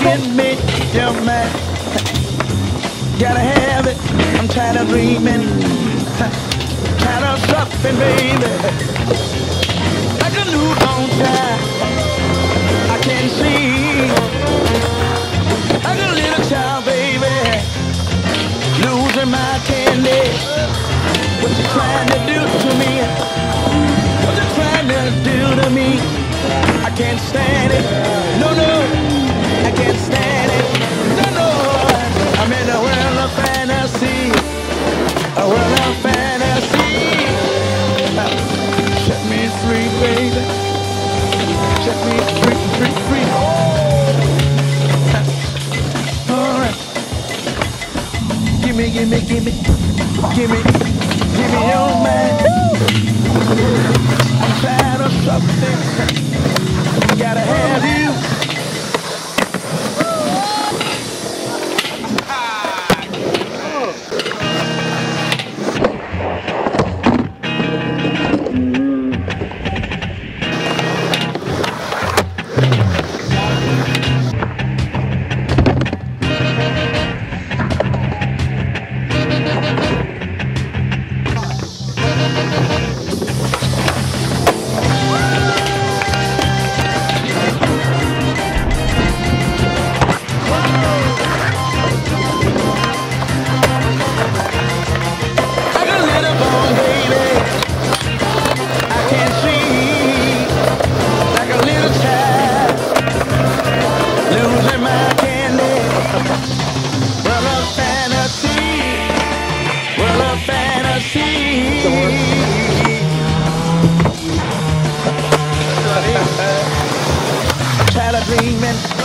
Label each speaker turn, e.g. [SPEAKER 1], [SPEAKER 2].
[SPEAKER 1] Give me your man. Gotta have it. I'm tired of dreaming. Tired of suffering, baby. Like a newborn child, I can see. Like a little child, baby, losing my candy. What you trying to do to me? What you trying to do to me? I can't stand it. No, no, I can't stand it. No, no, I'm in a world of fantasy. A world of fantasy. Set me free, baby. Set me free, free, free. All right. Give me your man. I'm tired of something. Gotta have you. Tired of dreaming.